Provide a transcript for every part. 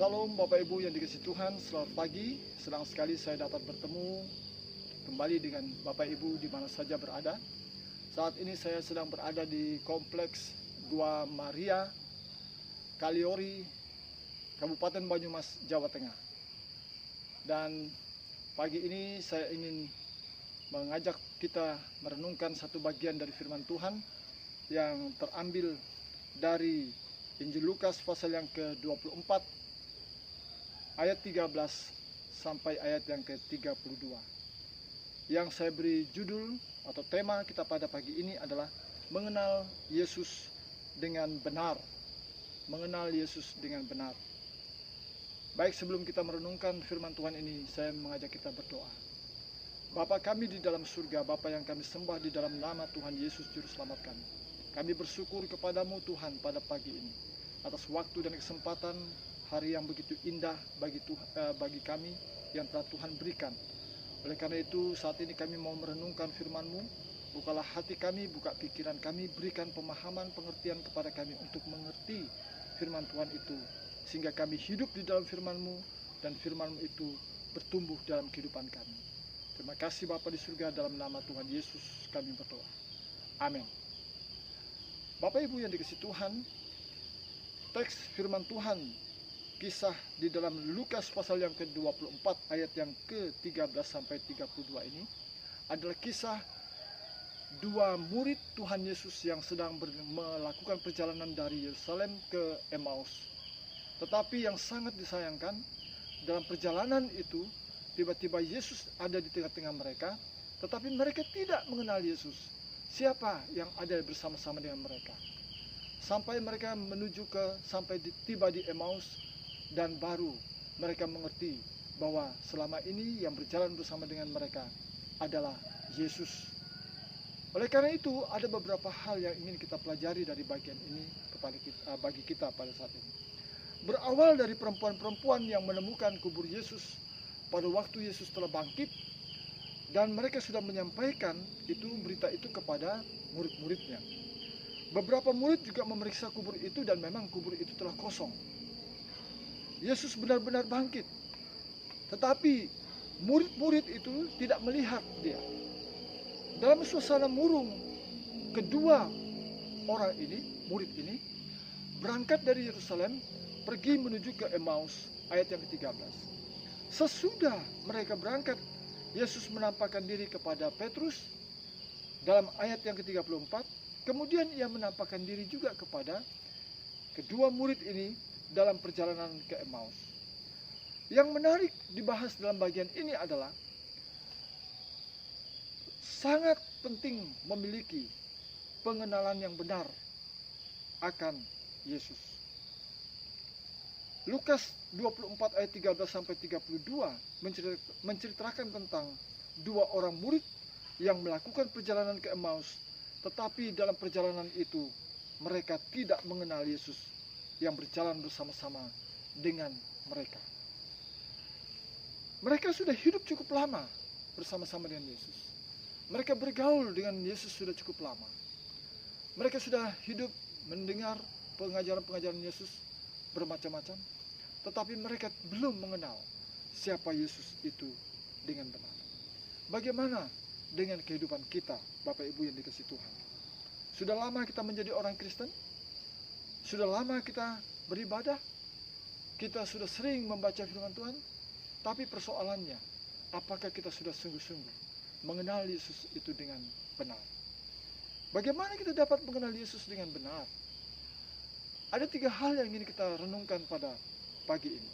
Salam Bapak Ibu yang dikasihi Tuhan, selamat pagi. Senang sekali saya dapat bertemu kembali dengan Bapak Ibu di mana saja berada. Saat ini saya sedang berada di Kompleks Gua Maria, Kaliori, Kabupaten Banyumas, Jawa Tengah. Dan pagi ini saya ingin mengajak kita merenungkan satu bagian dari firman Tuhan yang terambil dari Injil Lukas pasal yang ke-24 ayat 13 sampai ayat yang ke-32. Yang saya beri judul atau tema kita pada pagi ini adalah mengenal Yesus dengan benar. Mengenal Yesus dengan benar. Baik, sebelum kita merenungkan firman Tuhan ini, saya mengajak kita berdoa. Bapa kami di dalam surga, Bapa yang kami sembah di dalam nama Tuhan Yesus Juru Selamat kami. Kami bersyukur kepadamu Tuhan pada pagi ini atas waktu dan kesempatan hari yang begitu indah bagi kami yang telah Tuhan berikan. Oleh karena itu saat ini kami mau merenungkan firman-Mu. Bukalah hati kami, buka pikiran kami, berikan pemahaman, pengertian kepada kami untuk mengerti firman Tuhan itu. Sehingga kami hidup di dalam firman-Mu dan firman-Mu itu bertumbuh dalam kehidupan kami. Terima kasih Bapa di surga, dalam nama Tuhan Yesus kami berdoa. Amin. Bapak Ibu yang dikasihi Tuhan, teks firman Tuhan kisah di dalam Lukas pasal yang ke-24 ayat yang ke-13 sampai 32 ini adalah kisah dua murid Tuhan Yesus yang sedang melakukan perjalanan dari Yerusalem ke Emmaus. Tetapi yang sangat disayangkan, dalam perjalanan itu tiba-tiba Yesus ada di tengah-tengah mereka, tetapi mereka tidak mengenal Yesus. Siapa yang ada bersama-sama dengan mereka? Sampai mereka tiba di Emmaus, dan baru mereka mengerti bahwa selama ini yang berjalan bersama dengan mereka adalah Yesus. Oleh karena itu ada beberapa hal yang ingin kita pelajari dari bagian ini bagi kita pada saat ini. Berawal dari perempuan-perempuan yang menemukan kubur Yesus pada waktu Yesus telah bangkit, dan mereka sudah menyampaikan berita itu kepada murid-muridnya. Beberapa murid juga memeriksa kubur itu dan memang kubur itu telah kosong. Yesus benar-benar bangkit. Tetapi murid-murid itu tidak melihat dia. Dalam suasana murung, kedua orang ini, murid ini, berangkat dari Yerusalem, pergi menuju ke Emmaus, ayat yang ke-13. Sesudah mereka berangkat, Yesus menampakkan diri kepada Petrus dalam ayat yang ke-34. Kemudian ia menampakkan diri juga kepada kedua murid ini dalam perjalanan ke Emmaus. Yang menarik dibahas dalam bagian ini adalah sangat penting memiliki pengenalan yang benar akan Yesus. Lukas 24 ayat 13 sampai 32 menceritakan tentang dua orang murid yang melakukan perjalanan ke Emmaus, tetapi dalam perjalanan itu mereka tidak mengenal Yesus yang berjalan bersama-sama dengan mereka. Mereka sudah hidup cukup lama bersama-sama dengan Yesus. Mereka bergaul dengan Yesus sudah cukup lama. Mereka sudah hidup mendengar pengajaran-pengajaran Yesus bermacam-macam. Tetapi mereka belum mengenal siapa Yesus itu dengan benar. Bagaimana dengan kehidupan kita, Bapak Ibu yang dikasihi Tuhan? Sudah lama kita menjadi orang Kristen? Sudah lama kita beribadah, kita sudah sering membaca firman Tuhan, tapi persoalannya, apakah kita sudah sungguh-sungguh mengenal Yesus itu dengan benar? Bagaimana kita dapat mengenal Yesus dengan benar? Ada 3 hal yang ingin kita renungkan pada pagi ini.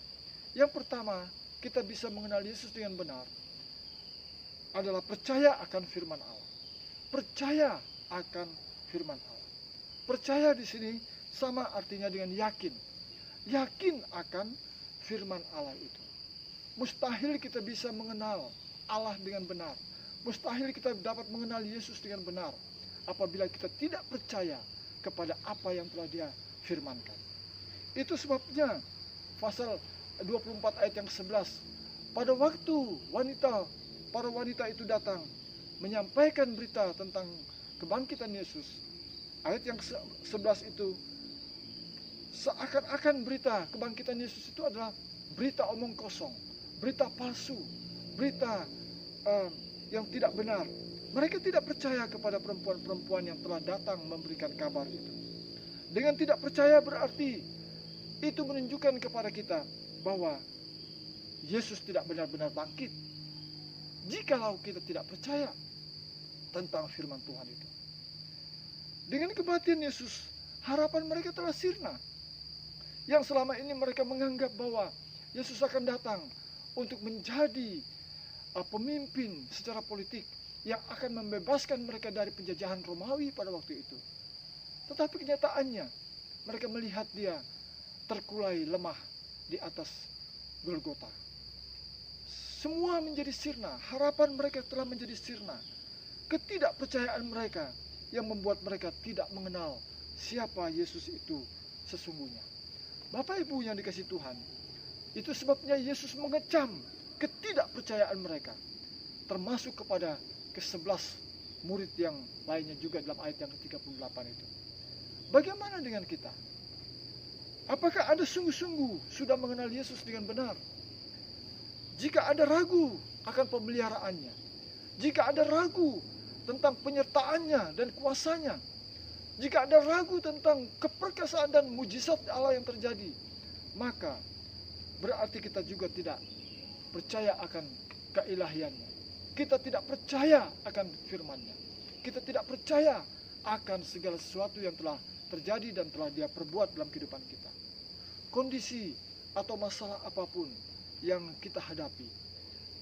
Yang pertama, kita bisa mengenal Yesus dengan benar adalah percaya akan firman Allah. Percaya akan firman Allah. Percaya di sini sama artinya dengan yakin. Yakin akan firman Allah itu. Mustahil kita bisa mengenal Allah dengan benar. Mustahil kita dapat mengenal Yesus dengan benar apabila kita tidak percaya kepada apa yang telah Dia firmankan. Itu sebabnya pasal 24 ayat yang 11. Pada waktu para wanita itu datang menyampaikan berita tentang kebangkitan Yesus. Ayat yang 11 itu, Seakan-akan berita kebangkitan Yesus itu adalah berita omong kosong, berita palsu, berita yang tidak benar. Mereka tidak percaya kepada perempuan-perempuan yang telah datang memberikan kabar itu. Dengan tidak percaya berarti itu menunjukkan kepada kita bahwa Yesus tidak benar-benar bangkit. Jikalau kita tidak percaya tentang firman Tuhan itu. Dengan kematian Yesus, harapan mereka telah sirna. Yang selama ini mereka menganggap bahwa Yesus akan datang untuk menjadi pemimpin secara politik yang akan membebaskan mereka dari penjajahan Romawi pada waktu itu. Tetapi kenyataannya, mereka melihat dia terkulai lemah di atas Golgota. Semua menjadi sirna, harapan mereka telah menjadi sirna. Ketidakpercayaan mereka yang membuat mereka tidak mengenal siapa Yesus itu sesungguhnya. Bapak Ibu yang dikasihi Tuhan, itu sebabnya Yesus mengecam ketidakpercayaan mereka, termasuk kepada ke-11 murid yang lainnya juga dalam ayat yang ke-38 itu. Bagaimana dengan kita? Apakah Anda sungguh-sungguh sudah mengenal Yesus dengan benar? Jika Anda ragu akan pemeliharaannya, jika Anda ragu tentang penyertaannya dan kuasanya, jika Anda ragu tentang keperkasaan dan mujizat Allah yang terjadi, maka berarti kita juga tidak percaya akan keilahiannya. Kita tidak percaya akan firman-Nya. Kita tidak percaya akan segala sesuatu yang telah terjadi dan telah Dia perbuat dalam kehidupan kita. Kondisi atau masalah apapun yang kita hadapi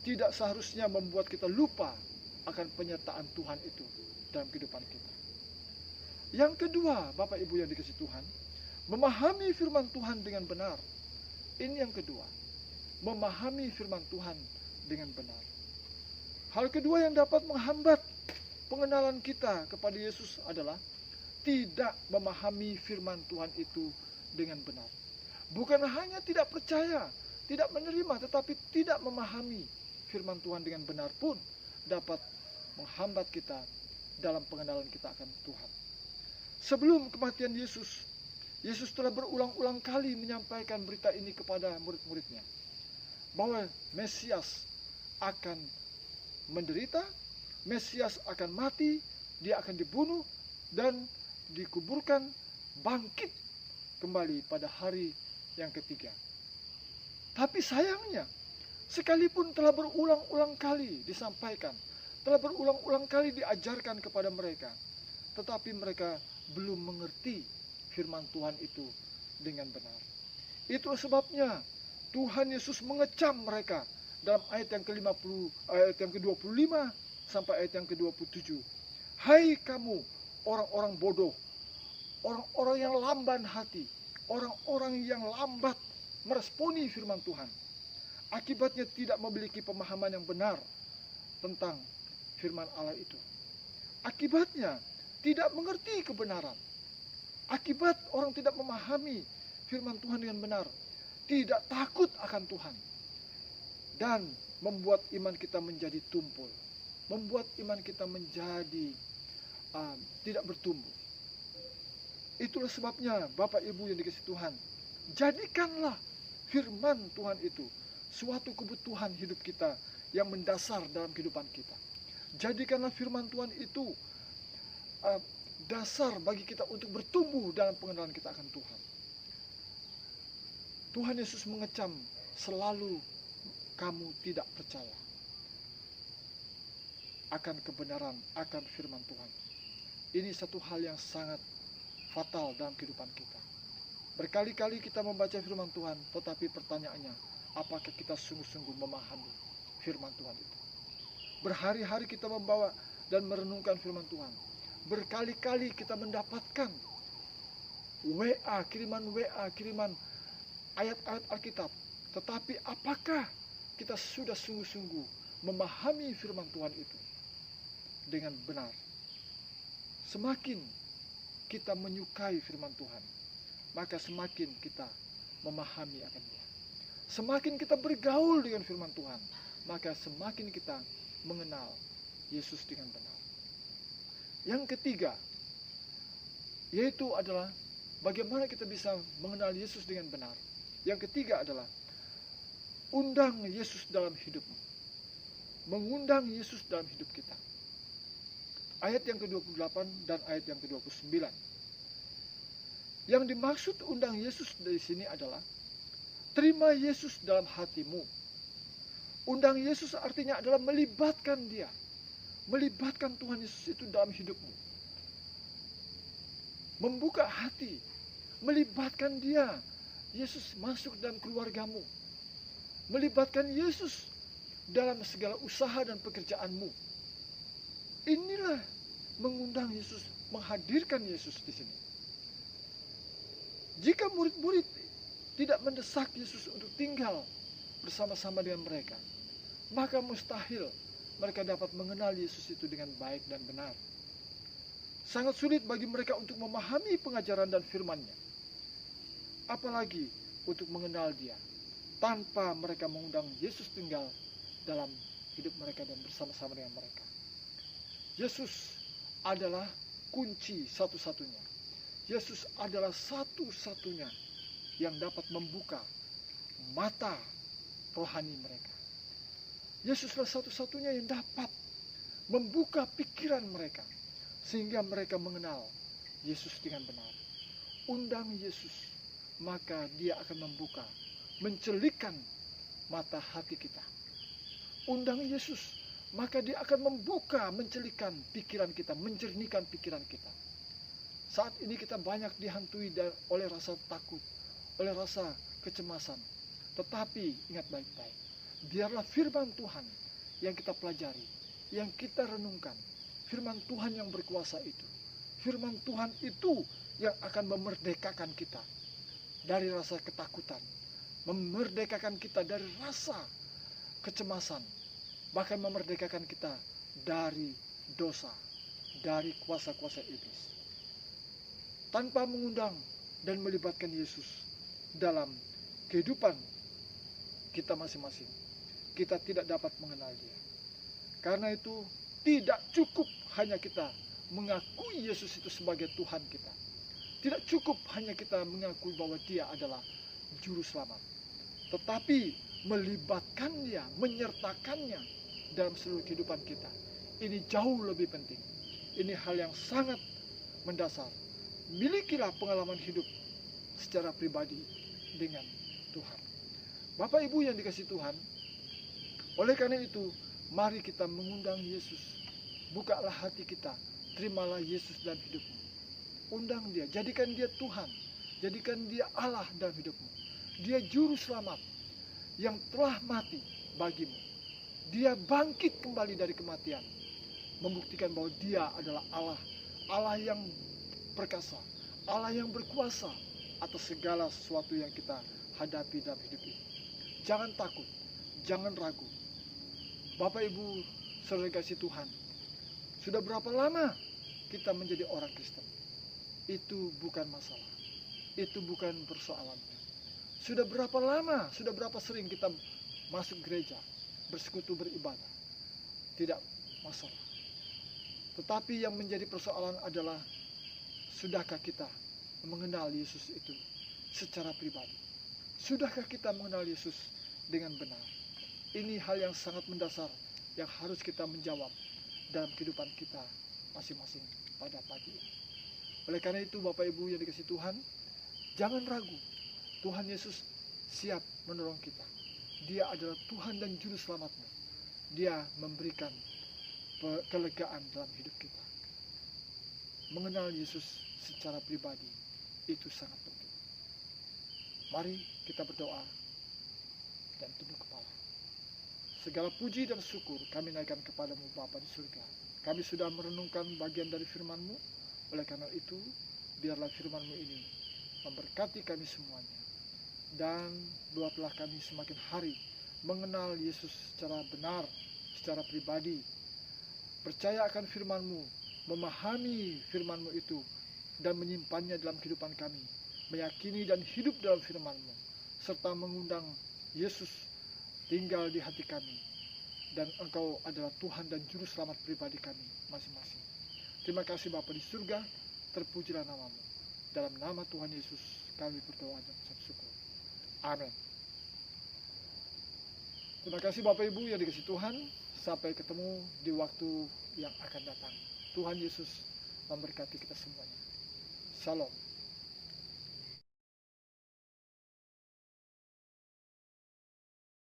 tidak seharusnya membuat kita lupa akan penyertaan Tuhan itu dalam kehidupan kita. Yang kedua, Bapak Ibu yang dikasihi Tuhan, memahami firman Tuhan dengan benar. Ini yang kedua, memahami firman Tuhan dengan benar. Hal kedua yang dapat menghambat pengenalan kita kepada Yesus adalah tidak memahami firman Tuhan itu dengan benar. Bukan hanya tidak percaya, tidak menerima, tetapi tidak memahami firman Tuhan dengan benar pun dapat menghambat kita dalam pengenalan kita akan Tuhan. Sebelum kematian Yesus, Yesus telah berulang-ulang kali menyampaikan berita ini kepada murid-muridnya, bahwa Mesias akan menderita, Mesias akan mati, dia akan dibunuh dan dikuburkan, bangkit kembali pada hari yang ketiga. Tapi sayangnya, sekalipun telah berulang-ulang kali disampaikan, telah berulang-ulang kali diajarkan kepada mereka, tetapi mereka belum mengerti firman Tuhan itu dengan benar. Itulah sebabnya Tuhan Yesus mengecam mereka dalam ayat yang ke-50, ayat yang ke-25 sampai ayat yang ke-27. Hai kamu orang-orang bodoh, orang-orang yang lamban hati, orang-orang yang lambat meresponi firman Tuhan. Akibatnya tidak memiliki pemahaman yang benar tentang firman Allah itu. Akibatnya tidak mengerti kebenaran. Akibat orang tidak memahami firman Tuhan dengan benar, tidak takut akan Tuhan, dan membuat iman kita menjadi tumpul, membuat iman kita menjadi tidak bertumbuh. Itulah sebabnya Bapak Ibu yang dikasihi Tuhan, jadikanlah firman Tuhan itu suatu kebutuhan hidup kita yang mendasar dalam kehidupan kita. Jadikanlah firman Tuhan itu dasar bagi kita untuk bertumbuh dalam pengenalan kita akan Tuhan. Tuhan Yesus mengecam selalu kamu tidak percaya akan kebenaran, akan firman Tuhan. Ini satu hal yang sangat fatal dalam kehidupan kita. Berkali-kali kita membaca firman Tuhan, tetapi pertanyaannya, apakah kita sungguh-sungguh memahami firman Tuhan itu? Berhari-hari kita membawa dan merenungkan firman Tuhan. Berkali-kali kita mendapatkan kiriman ayat-ayat Alkitab. Tetapi apakah kita sudah sungguh-sungguh memahami firman Tuhan itu dengan benar? Semakin kita menyukai firman Tuhan, maka semakin kita memahami akan Dia. Semakin kita bergaul dengan firman Tuhan, maka semakin kita mengenal Yesus dengan benar. Yang ketiga, yaitu adalah bagaimana kita bisa mengenal Yesus dengan benar. Yang ketiga adalah undang Yesus dalam hidupmu. Mengundang Yesus dalam hidup kita. Ayat yang ke-28 dan ayat yang ke-29. Yang dimaksud undang Yesus dari sini adalah terima Yesus dalam hatimu. Undang Yesus artinya adalah melibatkan dia. Melibatkan Tuhan Yesus itu dalam hidupmu. Membuka hati. Melibatkan dia. Yesus masuk dalam keluargamu. Melibatkan Yesus dalam segala usaha dan pekerjaanmu. Inilah mengundang Yesus, menghadirkan Yesus di sini. Jika murid-murid tidak mendesak Yesus untuk tinggal bersama-sama dengan mereka, maka mustahil mereka dapat mengenal Yesus itu dengan baik dan benar. Sangat sulit bagi mereka untuk memahami pengajaran dan firman-Nya. Apalagi untuk mengenal Dia, tanpa mereka mengundang Yesus tinggal dalam hidup mereka dan bersama-sama dengan mereka. Yesus adalah kunci satu-satunya. Yesus adalah satu-satunya yang dapat membuka mata rohani mereka. Yesuslah satu-satunya yang dapat membuka pikiran mereka sehingga mereka mengenal Yesus dengan benar. Undang Yesus, maka Dia akan membuka, mencelikkan mata hati kita. Undang Yesus, maka Dia akan membuka, mencelikan pikiran kita, menjernihkan pikiran kita. Saat ini kita banyak dihantui oleh rasa takut, oleh rasa kecemasan. Tetapi ingat baik-baik, biarlah firman Tuhan yang kita pelajari, yang kita renungkan, firman Tuhan yang berkuasa itu. Firman Tuhan itu yang akan memerdekakan kita dari rasa ketakutan, memerdekakan kita dari rasa kecemasan, bahkan memerdekakan kita dari dosa, dari kuasa-kuasa iblis. Tanpa mengundang dan melibatkan Yesus dalam kehidupan kita masing-masing, kita tidak dapat mengenal Dia. Karena itu tidak cukup hanya kita mengakui Yesus itu sebagai Tuhan kita. Tidak cukup hanya kita mengakui bahwa Dia adalah juru selamat. Tetapi melibatkan Dia, menyertakannya dalam seluruh kehidupan kita. Ini jauh lebih penting. Ini hal yang sangat mendasar. Milikilah pengalaman hidup secara pribadi dengan Tuhan. Bapak Ibu yang dikasihi Tuhan, oleh karena itu, mari kita mengundang Yesus. Bukalah hati kita, terimalah Yesus dalam hidupmu. Undang Dia, jadikan Dia Tuhan, jadikan Dia Allah dalam hidupmu. Dia juru selamat yang telah mati bagimu. Dia bangkit kembali dari kematian, membuktikan bahwa Dia adalah Allah, Allah yang perkasa, Allah yang berkuasa atas segala sesuatu yang kita hadapi dalam hidup ini. Jangan takut, jangan ragu. Bapak Ibu, saudara kasih Tuhan, sudah berapa lama kita menjadi orang Kristen? Itu bukan masalah, itu bukan persoalannya. Sudah berapa lama, sudah berapa sering kita masuk gereja, bersekutu, beribadah? Tidak masalah. Tetapi yang menjadi persoalan adalah, sudahkah kita mengenal Yesus itu secara pribadi? Sudahkah kita mengenal Yesus dengan benar? Ini hal yang sangat mendasar yang harus kita menjawab dalam kehidupan kita masing-masing pada pagi ini. Oleh karena itu, Bapak Ibu yang dikasihi Tuhan, jangan ragu. Tuhan Yesus siap menolong kita. Dia adalah Tuhan dan Juru Selamatmu. Dia memberikan kelegaan dalam hidup kita. Mengenal Yesus secara pribadi itu sangat penting. Mari kita berdoa dan tunduk kepala. Segala puji dan syukur kami naikkan kepadamu Bapa di surga. Kami sudah merenungkan bagian dari firman-Mu. Oleh karena itu, biarlah firman-Mu ini memberkati kami semuanya. Dan buatlah kami semakin hari mengenal Yesus secara benar, secara pribadi. Percaya akan firman-Mu, memahami firman-Mu itu, dan menyimpannya dalam kehidupan kami. Meyakini dan hidup dalam firman-Mu, serta mengundang Yesus tinggal di hati kami. Dan Engkau adalah Tuhan dan Juru Selamat pribadi kami masing-masing. Terima kasih Bapa di surga, terpujilah nama-Mu. Dalam nama Tuhan Yesus kami berdoa dan mengucap syukur. Amin. Terima kasih Bapak Ibu yang dikasihi Tuhan. Sampai ketemu di waktu yang akan datang. Tuhan Yesus memberkati kita semuanya. Shalom.